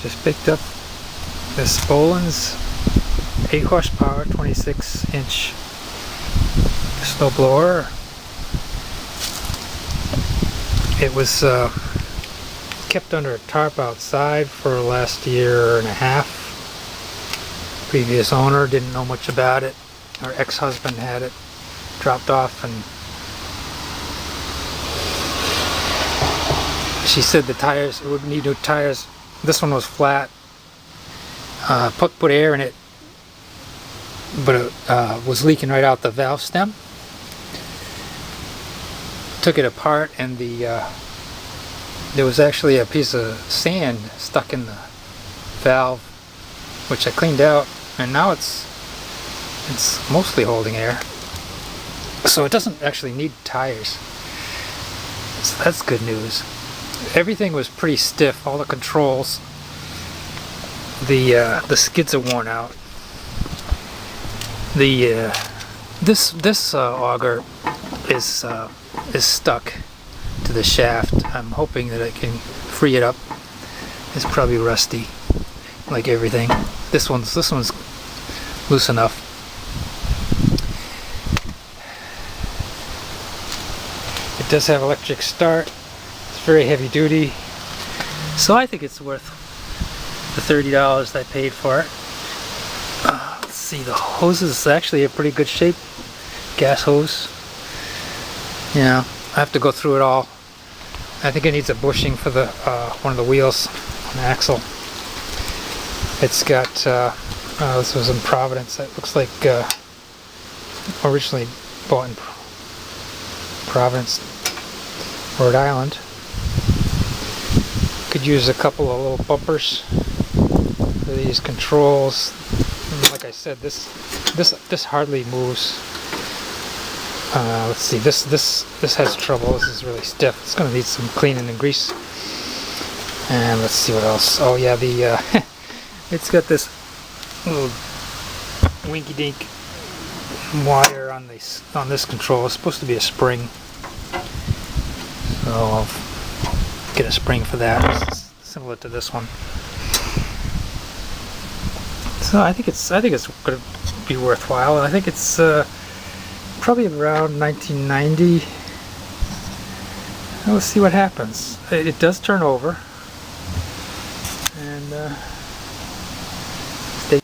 Just picked up this Bolens 8 horsepower 26-inch snow blower. It was kept under a tarp outside for the last year and a half. Previous owner didn't know much about it. Her ex-husband had it dropped off, and she said the tires, it would need new tires. This one was flat. Put air in it, but it was leaking right out the valve stem. Took it apart, and there was actually a piece of sand stuck in the valve, which I cleaned out, and now it's mostly holding air. So it doesn't actually need tires. So that's good news. Everything was pretty stiff, all the controls. The skids are worn out. This auger is stuck to the shaft. I'm hoping that I can free it up. It's probably rusty, like everything. This one's loose enough. It does have electric start. It's very heavy duty, so I think it's worth the $30 I paid for it. Let's see, the hose is actually a pretty good shape. Gas hose. Yeah, I have to go through it all. I think it needs a bushing for the one of the wheels on the axle. It's got this was in Providence. It looks like originally bought in Providence, Rhode Island. Could use a couple of little bumpers for these controls. And like I said, this hardly moves. Let's see, this has trouble. This is really stiff. It's going to need some cleaning and grease. And let's see what else. Oh yeah, it's got this little winky-dink wire on this control. It's supposed to be a spring, so I'll get a spring for that. It's similar to this one. So I think it's going to be worthwhile. I think it's probably around 1990. We'll see what happens. It does turn over, and stay.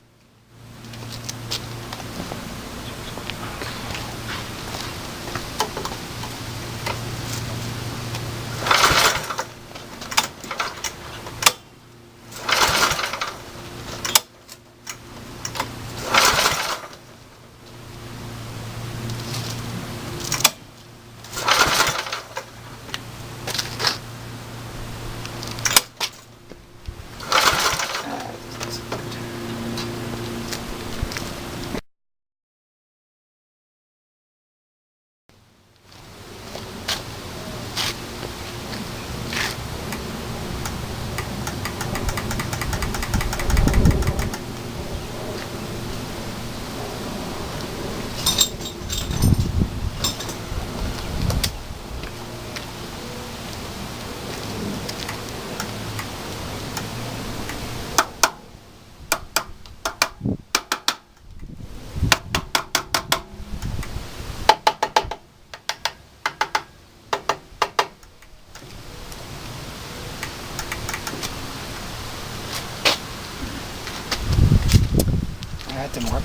That didn't work.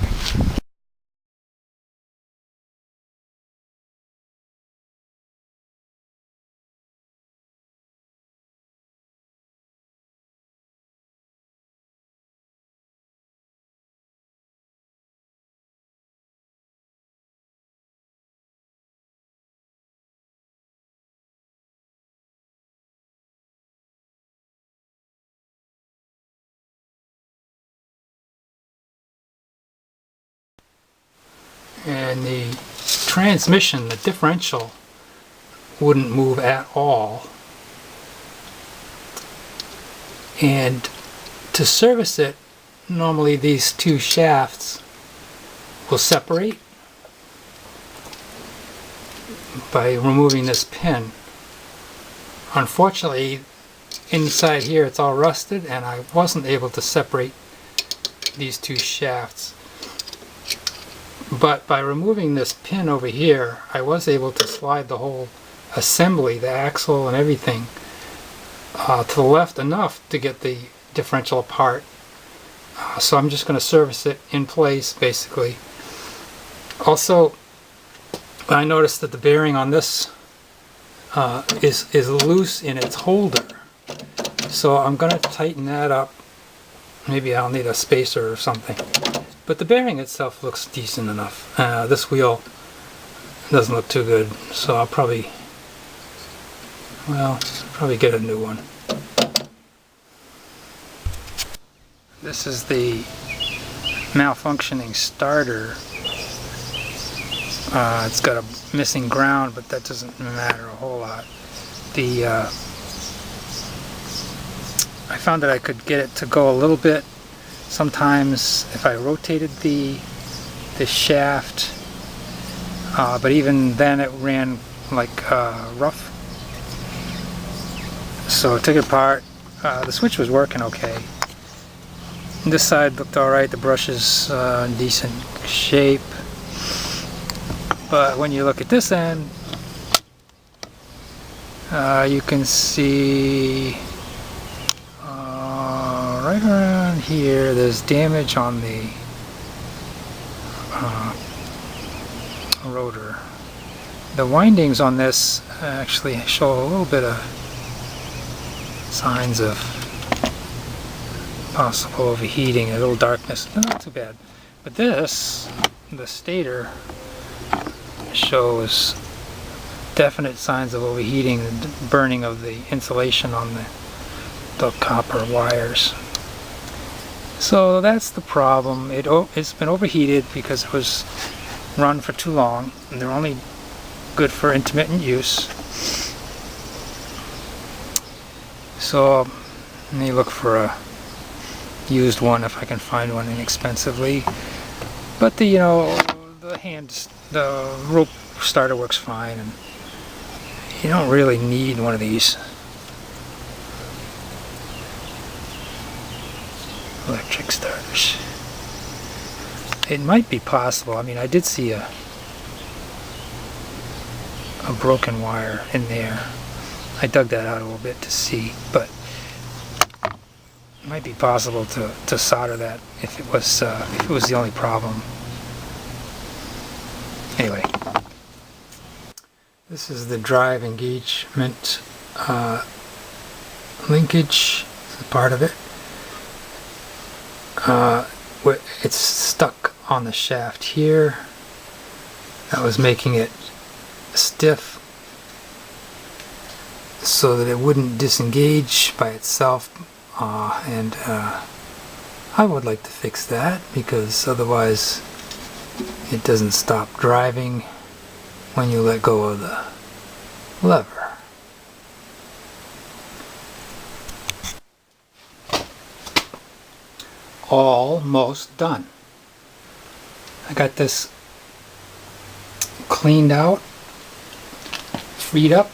And the transmission, the differential, wouldn't move at all. And to service it, normally these two shafts will separate by removing this pin. Unfortunately, inside here it's all rusted, and I wasn't able to separate these two shafts. But by removing this pin over here, I was able to slide the whole assembly, the axle and everything, to the left enough to get the differential apart. So I'm just going to service it in place, basically. Also, I noticed that the bearing on this is loose in its holder. So I'm going to tighten that up. Maybe I'll need a spacer or something. But the bearing itself looks decent enough. This wheel doesn't look too good, so I'll probably get a new one. This is the malfunctioning starter. It's got a missing ground, but that doesn't matter a whole lot. I found that I could get it to go a little bit. Sometimes if I rotated the shaft, but even then it ran like rough. So I took it apart. The switch was working okay. This side looked alright, the brush is in decent shape. But when you look at this end, you can see right around here there's damage on the rotor. The windings on this actually show a little bit of signs of possible overheating, a little darkness. Not too bad. But this, the stator, shows definite signs of overheating, the burning of the insulation on the copper wires. So that's the problem. It's been overheated because it was run for too long, and they're only good for intermittent use. So let me look for a used one if I can find one inexpensively. But the rope starter works fine, and you don't really need one of these electric starters. It might be possible. I mean, I did see a broken wire in there. I dug that out a little bit to see, but it might be possible to solder that if it was the only problem. Anyway, this is the drive engagement linkage. This is part of it. It's stuck on the shaft here. That was making it stiff so that it wouldn't disengage by itself, and I would like to fix that, because otherwise it doesn't stop driving when you let go of the lever. Almost done. I got this cleaned out, freed up,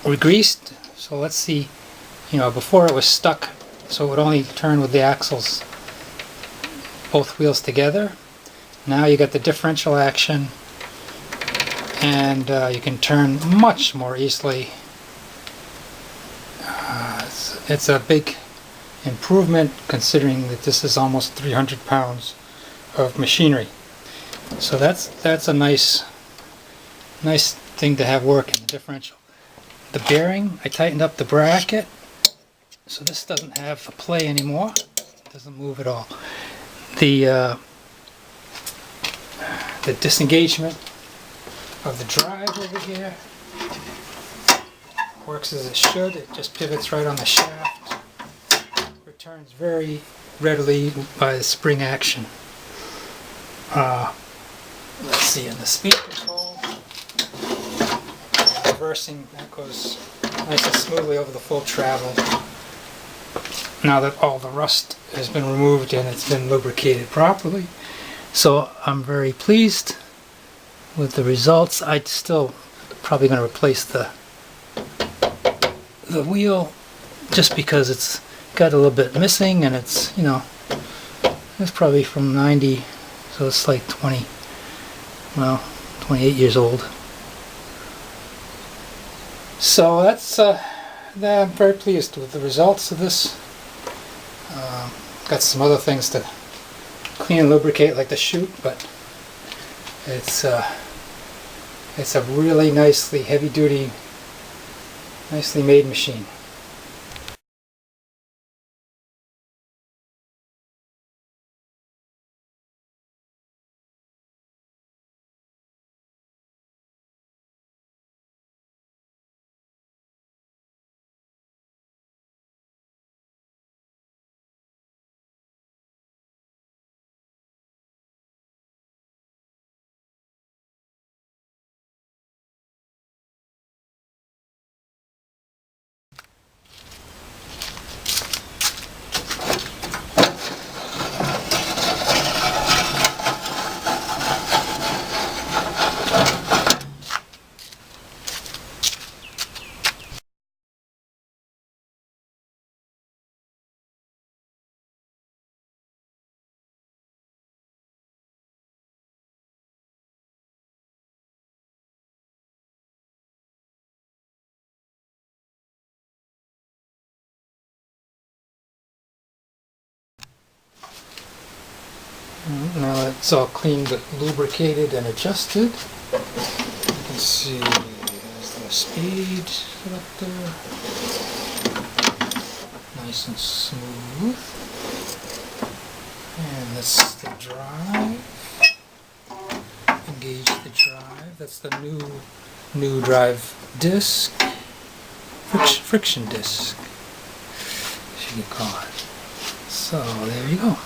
re-greased. So let's see, before it was stuck, so it would only turn with the axles, both wheels together. Now you got the differential action, and you can turn much more easily. It's a big improvement, considering that this is almost 300 pounds of machinery. So that's a nice thing to have working, the differential. The bearing, I tightened up the bracket, so this doesn't have a play anymore. It doesn't move at all. The disengagement of the drive over here works as it should. It just pivots right on the shaft. Returns very readily by the spring action. Let's see, in the speed control, reversing, that goes nice and smoothly over the full travel. Now that all the rust has been removed and it's been lubricated properly. So I'm very pleased with the results. I'm still probably going to replace the wheel just because it's got a little bit missing, and it's, you know, it's probably from 90, so it's like 28 years old. So that's I'm very pleased with the results of this. Got some other things to clean and lubricate, like the chute, but it's a really nicely heavy-duty, nicely made machine. Now it's all cleaned, lubricated, and adjusted. You can see there's the speed up there. Nice and smooth. And that's the drive. Engage the drive. That's the new drive disc. Friction disc, as you can call it. So there you go.